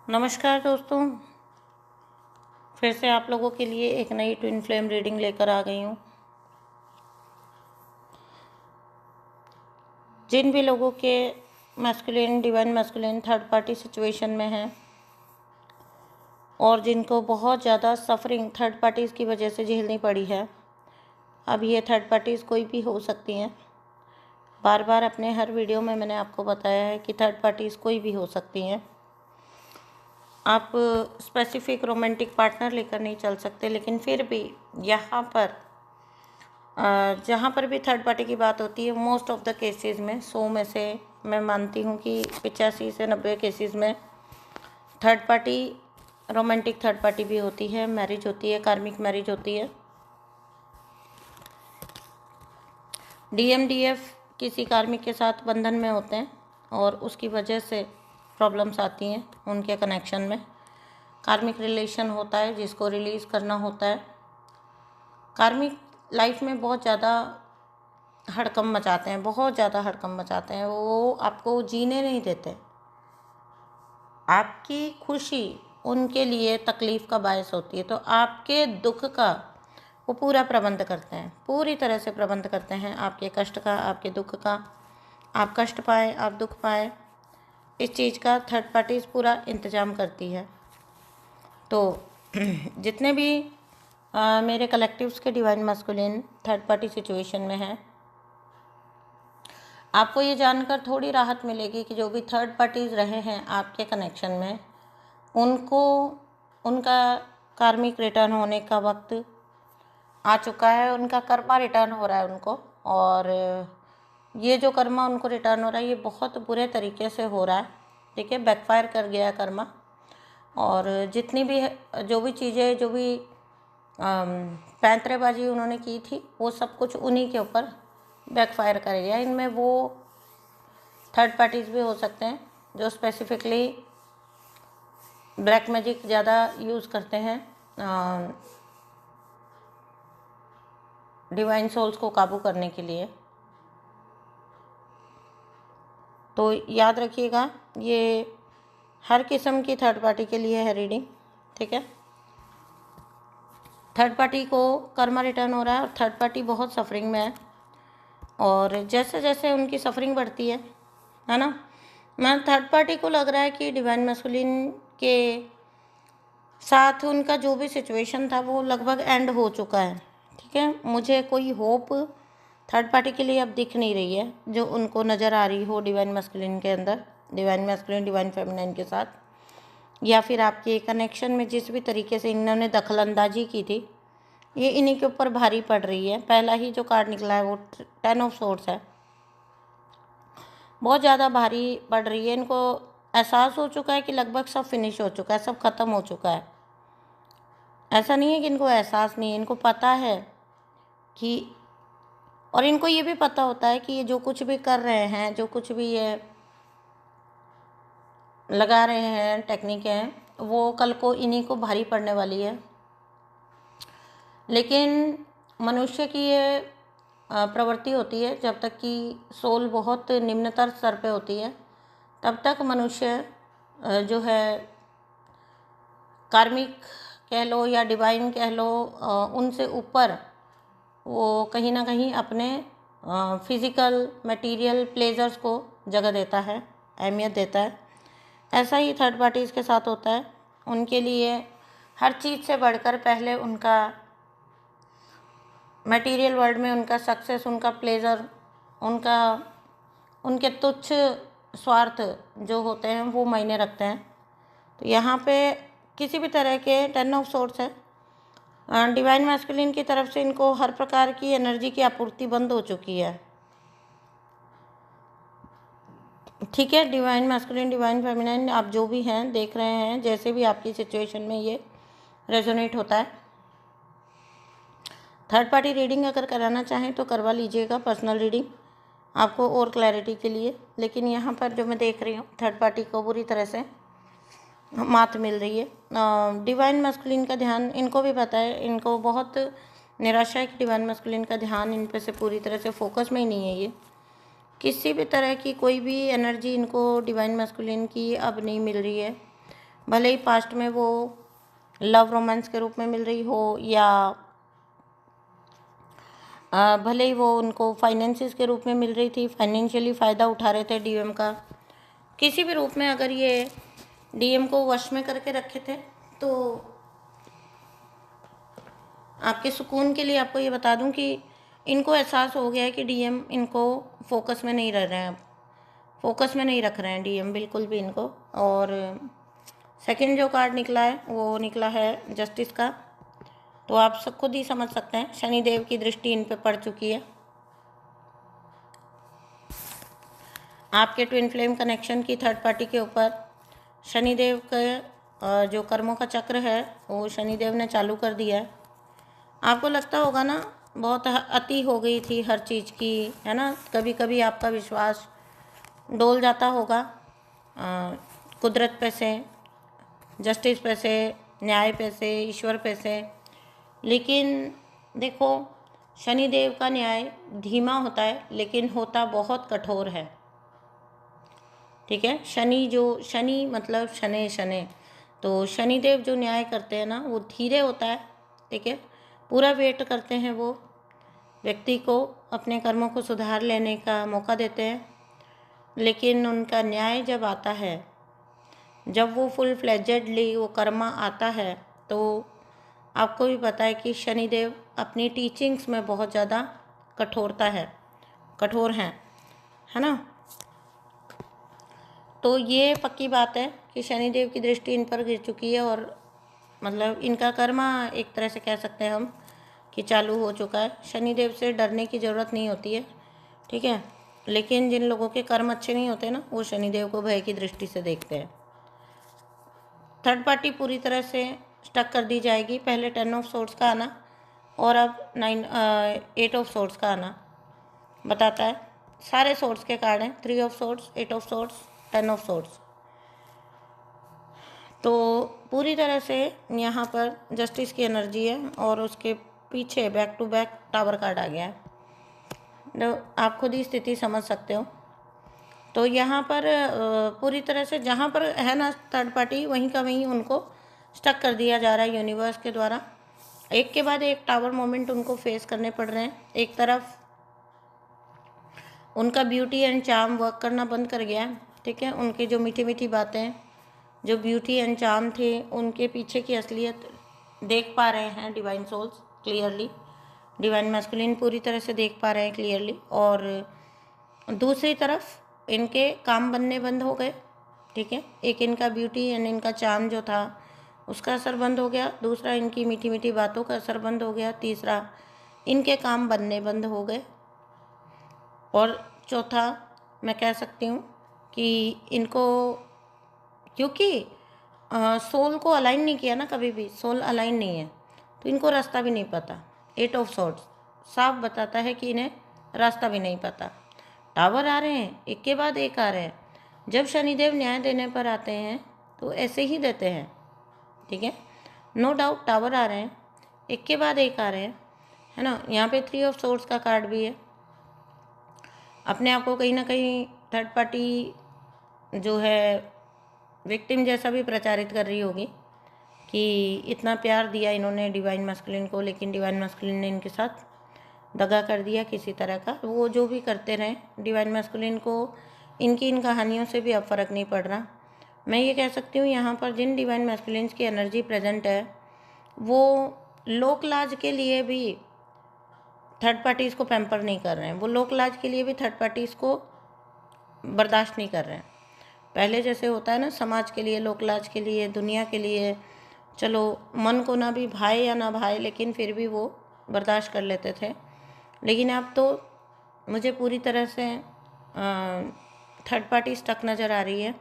नमस्कार दोस्तों, फिर से आप लोगों के लिए एक नई ट्विन फ्लेम रीडिंग लेकर आ गई हूँ। जिन भी लोगों के masculine, divine masculine third party situation में हैं और जिनको बहुत ज़्यादा सफरिंग थर्ड पार्टीज़ की वजह से झेलनी पड़ी है, अब ये थर्ड पार्टीज़ कोई भी हो सकती हैं। बार बार अपने हर वीडियो में मैंने आपको बताया है कि थर्ड पार्टीज़ कोई भी हो सकती हैं। आप स्पेसिफिक रोमांटिक पार्टनर लेकर नहीं चल सकते, लेकिन फिर भी यहाँ पर जहाँ पर भी थर्ड पार्टी की बात होती है, मोस्ट ऑफ द केसेस में 100 में से मैं मानती हूँ कि 85 से 90 केसेस में third party romantic third party भी होती है, मैरिज होती है, कार्मिक मैरिज होती है। DMDF किसी कार्मिक के साथ बंधन में होते हैं और उसकी वजह से प्रॉब्लम्स आती हैं उनके कनेक्शन में। कार्मिक रिलेशन होता है जिसको रिलीज़ करना होता है। कार्मिक लाइफ में बहुत ज़्यादा हड़कंप मचाते हैं, बहुत ज़्यादा हड़कंप मचाते हैं। वो आपको जीने नहीं देते। आपकी खुशी उनके लिए तकलीफ़ का बायस होती है, तो आपके दुख का वो पूरा प्रबंध करते हैं, पूरी तरह से प्रबंध करते हैं आपके कष्ट का, आपके दुख का। आप कष्ट पाए, आप दुख पाए, इस चीज़ का थर्ड पार्टीज़ पूरा इंतज़ाम करती है। तो जितने भी मेरे कलेक्टिव्स के divine masculine third party situation में हैं, आपको ये जानकर थोड़ी राहत मिलेगी कि जो भी थर्ड पार्टीज़ रहे हैं आपके कनेक्शन में, उनको उनका कार्मिक रिटर्न होने का वक्त आ चुका है। उनका कर्मा रिटर्न हो रहा है उनको, और ये जो कर्मा उनको रिटर्न हो रहा है ये बहुत बुरे तरीके से हो रहा है। ठीक है, बैकफायर कर गया कर्मा। और जितनी भी जो भी चीज़ें, जो भी पैंतरेबाजी उन्होंने की थी, वो सब कुछ उन्हीं के ऊपर बैकफायर कर गया। इनमें वो थर्ड पार्टीज़ भी हो सकते हैं जो स्पेसिफिकली ब्लैक मैजिक ज़्यादा यूज़ करते हैं डिवाइन सोल्स को काबू करने के लिए। तो याद रखिएगा, ये हर किस्म की थर्ड पार्टी के लिए है रीडिंग। ठीक है, थर्ड पार्टी को कर्मा रिटर्न हो रहा है और थर्ड पार्टी बहुत सफरिंग में है। और जैसे जैसे उनकी सफरिंग बढ़ती है ना, मैं थर्ड पार्टी को लग रहा है कि डिवाइन मैस्कुलिन के साथ उनका जो भी सिचुएशन था वो लगभग एंड हो चुका है। ठीक है, मुझे कोई होप थर्ड पार्टी के लिए अब दिख नहीं रही है जो उनको नज़र आ रही हो डिवाइन मैस्कुलिन के अंदर, डिवाइन मैस्कुलिन डिवाइन फेमिनाइन के साथ, या फिर आपके कनेक्शन में जिस भी तरीके से इन्होंने दखलंदाजी की थी, ये इन्हीं के ऊपर भारी पड़ रही है। पहला ही जो कार्ड निकला है वो 10 ऑफ सोर्ड्स है, बहुत ज़्यादा भारी पड़ रही है। इनको एहसास हो चुका है कि लगभग सब फिनिश हो चुका है, सब ख़त्म हो चुका है। ऐसा नहीं है कि इनको एहसास नहीं है, इनको पता है कि, और इनको ये भी पता होता है कि ये जो कुछ भी कर रहे हैं, जो कुछ भी ये लगा रहे हैं टेक्निक है, वो कल को इन्हीं को भारी पड़ने वाली है। लेकिन मनुष्य की ये प्रवृत्ति होती है, जब तक कि सोल बहुत निम्नतर स्तर पे होती है तब तक मनुष्य जो है कार्मिक कह लो या डिवाइन कह लो, उनसे ऊपर वो कहीं ना कहीं अपने फिज़िकल मटेरियल प्लेजर्स को जगह देता है, अहमियत देता है। ऐसा ही थर्ड पार्टीज़ के साथ होता है। उनके लिए हर चीज़ से बढ़कर पहले उनका मटेरियल वर्ल्ड में उनका सक्सेस, उनका प्लेजर, उनके तुच्छ स्वार्थ जो होते हैं वो मायने रखते हैं। तो यहाँ पे किसी भी तरह के 10 ऑफ सोर्ड्स है, डिवाइन मैस्कुलिन की तरफ से इनको हर प्रकार की एनर्जी की आपूर्ति बंद हो चुकी है। ठीक है, डिवाइन मैस्कुलिन डिवाइन फेमिनाइन आप जो भी हैं देख रहे हैं, जैसे भी आपकी सिचुएशन में ये रेजोनेट होता है। थर्ड पार्टी रीडिंग अगर कराना चाहें तो करवा लीजिएगा, पर्सनल रीडिंग आपको और क्लैरिटी के लिए। लेकिन यहाँ पर जो मैं देख रही हूँ, थर्ड पार्टी को बुरी तरह से मात मिल रही है। डिवाइन मैस्कुलिन का ध्यान, इनको भी पता है, इनको बहुत निराशा है कि डिवाइन मैस्कुलिन का ध्यान इन पे से पूरी तरह से फोकस में ही नहीं है। ये किसी भी तरह की कोई भी एनर्जी इनको डिवाइन मैस्कुलिन की अब नहीं मिल रही है। भले ही पास्ट में वो लव रोमांस के रूप में मिल रही हो, या भले ही वो उनको फाइनेंसिस के रूप में मिल रही थी, फाइनेंशियली फ़ायदा उठा रहे थे डीएम का, किसी भी रूप में अगर ये डीएम को वश में करके रखे थे, तो आपके सुकून के लिए आपको ये बता दूं कि इनको एहसास हो गया है कि डीएम इनको फोकस में नहीं रह रहे हैं, फोकस में नहीं रख रहे हैं डीएम बिल्कुल भी इनको। और सेकंड जो कार्ड निकला है वो निकला है जस्टिस का। तो आप सब खुद ही समझ सकते हैं शनिदेव की दृष्टि इन पे पड़ चुकी है। आपके ट्विन फ्लेम कनेक्शन की थर्ड पार्टी के ऊपर शनिदेव का जो कर्मों का चक्र है वो शनिदेव ने चालू कर दिया है। आपको लगता होगा ना बहुत अति हो गई थी हर चीज़ की, है ना, कभी कभी आपका विश्वास डोल जाता होगा कुदरत पे से, जस्टिस पे से, न्याय पे से, ईश्वर पे से। लेकिन देखो, शनिदेव का न्याय धीमा होता है लेकिन होता बहुत कठोर है। ठीक है, शनि मतलब शनि शनि, तो शनिदेव जो न्याय करते हैं ना वो धीरे होता है। ठीक है, पूरा वेट करते हैं, वो व्यक्ति को अपने कर्मों को सुधार लेने का मौका देते हैं। लेकिन उनका न्याय जब आता है, जब वो फुल फ्लेजेडली वो कर्मा आता है, तो आपको भी पता है कि शनिदेव अपनी टीचिंग्स में बहुत ज़्यादा कठोर हैं, है ना। तो ये पक्की बात है कि शनिदेव की दृष्टि इन पर गिर चुकी है, और मतलब इनका कर्मा एक तरह से कह सकते हैं हम कि चालू हो चुका है। शनिदेव से डरने की ज़रूरत नहीं होती है, ठीक है। लेकिन जिन लोगों के कर्म अच्छे नहीं होते ना, वो शनिदेव को भय की दृष्टि से देखते हैं। थर्ड पार्टी पूरी तरह से स्टक कर दी जाएगी। पहले 10 ऑफ सोर्ड्स का आना और अब 8 ऑफ सोर्ड्स का आना बताता है, सारे सोर्ड्स के कार्ड हैं, 3 of swords, 8 of swords, 10 of swords. तो पूरी तरह से यहाँ पर जस्टिस की एनर्जी है, और उसके पीछे back to back tower card आ गया है। तो आप खुद ही स्थिति समझ सकते हो। तो यहाँ पर पूरी तरह से जहाँ पर है ना थर्ड पार्टी, वहीं का वहीं उनको स्टक कर दिया जा रहा है यूनिवर्स के द्वारा। एक के बाद एक टावर मोमेंट उनको फेस करने पड़ रहे हैं। एक तरफ उनका ब्यूटी एंड चार्म वर्क करना बंद कर गया है, ठीक है। उनकी जो मीठी मीठी बातें, जो ब्यूटी एंड चार्म थे, उनके पीछे की असलियत देख पा रहे हैं divine souls clearly, divine masculine पूरी तरह से देख पा रहे हैं क्लियरली। और दूसरी तरफ इनके काम बनने बंद हो गए, ठीक है। एक इनका ब्यूटी एंड इनका चार्म जो था उसका असर बंद हो गया, दूसरा इनकी मीठी मीठी बातों का असर बंद हो गया, तीसरा इनके काम बनने बंद हो गए, और चौथा मैं कह सकती हूँ कि इनको क्योंकि सोल को अलाइन नहीं किया ना, कभी भी सोल अलाइन नहीं है, तो इनको रास्ता भी नहीं पता। 8 ऑफ सॉर्ड्स साफ बताता है कि इन्हें रास्ता भी नहीं पता। टावर आ रहे हैं, एक के बाद एक आ रहे हैं। जब शनिदेव न्याय देने पर आते हैं तो ऐसे ही देते हैं, ठीक है। नो डाउट टावर आ रहे हैं, एक के बाद एक आ रहे हैं, है ना। यहाँ पे 3 ऑफ सोर्ड्स का कार्ड भी है। अपने आप को कहीं ना कहीं थर्ड पार्टी जो है विक्टिम जैसा भी प्रचारित कर रही होगी कि इतना प्यार दिया इन्होंने डिवाइन मैस्कुलिन को, लेकिन डिवाइन मैस्कुलिन ने इनके साथ दगा कर दिया किसी तरह का। वो जो भी करते रहें, डिवाइन मैस्कुलिन को इनकी इन कहानियों से भी अब फ़र्क नहीं पड़ रहा। मैं ये कह सकती हूँ यहाँ पर जिन डिवाइन मैस्कुलिन्स की एनर्जी प्रेजेंट है, वो लोक लाज के लिए भी थर्ड पार्टीज़ को पैम्पर नहीं कर रहे हैं, वो लोक लाज के लिए भी थर्ड पार्टीज़ को बर्दाश्त नहीं कर रहे हैं। पहले जैसे होता है ना, समाज के लिए, लोक लाज के लिए, दुनिया के लिए, चलो मन को ना भी भाए या ना भाए, लेकिन फिर भी वो बर्दाश्त कर लेते थे। लेकिन अब तो मुझे पूरी तरह से थर्ड पार्टी स्टक नज़र आ रही है।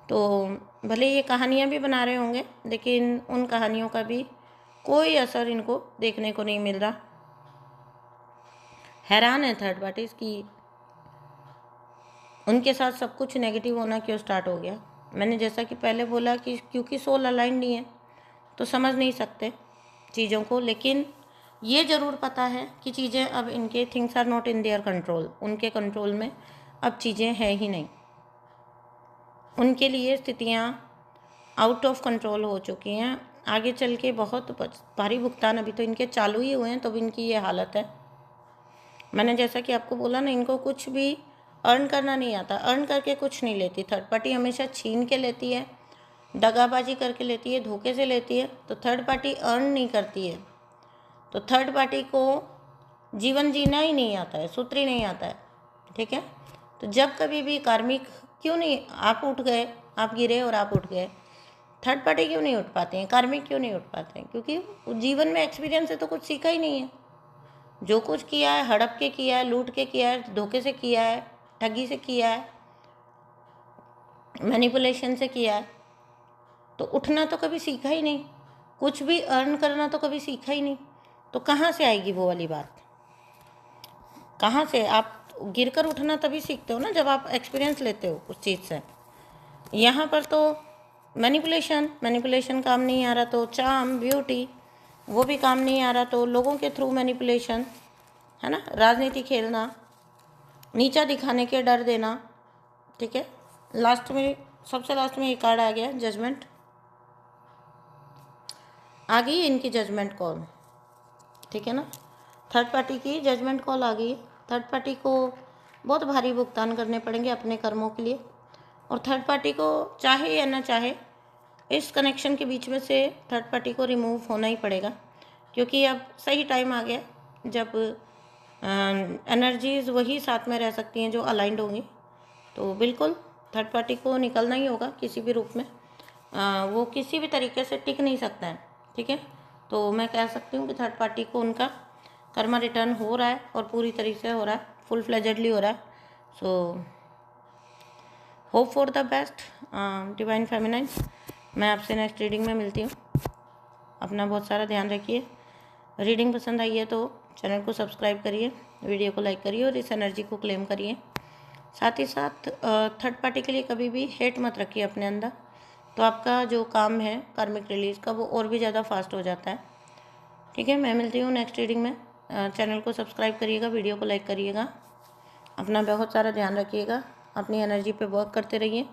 तो भले ये कहानियाँ भी बना रहे होंगे, लेकिन उन कहानियों का भी कोई असर इनको देखने को नहीं मिल रहा। हैरान है थर्ड पार्टीज़ की उनके साथ सब कुछ नेगेटिव होना क्यों स्टार्ट हो गया। मैंने जैसा कि पहले बोला कि क्योंकि सोल अलाइन नहीं है तो समझ नहीं सकते चीज़ों को। लेकिन ये ज़रूर पता है कि चीज़ें अब इनके things are not in their control, उनके कंट्रोल में अब चीज़ें हैं ही नहीं। उनके लिए स्थितियाँ आउट ऑफ कंट्रोल हो चुकी हैं। आगे चल के बहुत भारी भुगतान, अभी तो इनके चालू ही हुए हैं तो भी इनकी ये हालत है। मैंने जैसा कि आपको बोला ना, इनको कुछ भी अर्न करना नहीं आता, अर्न करके कुछ नहीं लेती। थर्ड पार्टी हमेशा छीन के लेती है, दगाबाजी करके लेती है, धोखे से लेती है। तो थर्ड पार्टी अर्न नहीं करती है, तो थर्ड पार्टी को जीवन जीना ही नहीं आता है, सूत्र ही नहीं आता है। ठीक है, तो जब कभी भी कार्मिक, क्यों नहीं आप उठ गए, आप गिरे और आप उठ गए, थर्ड पार्टी क्यों नहीं उठ पाते हैं, कार्मिक क्यों नहीं उठ पाते हैं? क्योंकि जीवन में एक्सपीरियंस से तो कुछ सीखा ही नहीं है। जो कुछ किया है हड़प के किया है, लूट के किया है, धोखे से किया है, ठगी से किया है, मैनिपुलेशन से किया है, तो उठना तो कभी सीखा ही नहीं, कुछ भी अर्न करना तो कभी सीखा ही नहीं। तो कहाँ से आएगी वो वाली बात? कहाँ से? आप गिरकर उठना तभी सीखते हो ना, जब आप एक्सपीरियंस लेते हो उस चीज़ से। यहाँ पर तो मैनिपुलेशन काम नहीं आ रहा, तो चार्म, ब्यूटी, वो भी काम नहीं आ रहा, तो लोगों के थ्रू मैनिपुलेशन, है ना, राजनीति खेलना, नीचा दिखाने के डर देना। ठीक है, लास्ट में, सबसे लास्ट में ये कार्ड आ गया, जजमेंट आ गई है इनकी, जजमेंट कॉल। ठीक है ना, थर्ड पार्टी की जजमेंट कॉल आ गई है। थर्ड पार्टी को बहुत भारी भुगतान करने पड़ेंगे अपने कर्मों के लिए, और थर्ड पार्टी को चाहे या ना चाहे इस कनेक्शन के बीच में से थर्ड पार्टी को रिमूव होना ही पड़ेगा, क्योंकि अब सही टाइम आ गया जब एनर्जीज़ वही साथ में रह सकती हैं जो अलाइंड होंगी। तो बिल्कुल थर्ड पार्टी को निकलना ही होगा किसी भी रूप में, वो किसी भी तरीके से टिक नहीं सकता है। ठीक है, तो मैं कह सकती हूँ कि थर्ड पार्टी को उनका कर्मा रिटर्न हो रहा है, और पूरी तरीके से हो रहा है, फुल फ्लेजेडली हो रहा है। So hope for the best divine feminine. मैं आपसे नेक्स्ट रीडिंग में मिलती हूँ। अपना बहुत सारा ध्यान रखिए। रीडिंग पसंद आई है तो चैनल को सब्सक्राइब करिए, वीडियो को लाइक करिए और इस एनर्जी को क्लेम करिए। साथ ही साथ थर्ड पार्टी के लिए कभी भी हेट मत रखिए अपने अंदर, तो आपका जो काम है कार्मिक रिलीज का वो और भी ज़्यादा फास्ट हो जाता है। ठीक है, मैं मिलती हूँ नेक्स्ट रीडिंग में। चैनल को सब्सक्राइब करिएगा, वीडियो को लाइक करिएगा, अपना बहुत सारा ध्यान रखिएगा, अपनी एनर्जी पे वर्क करते रहिए।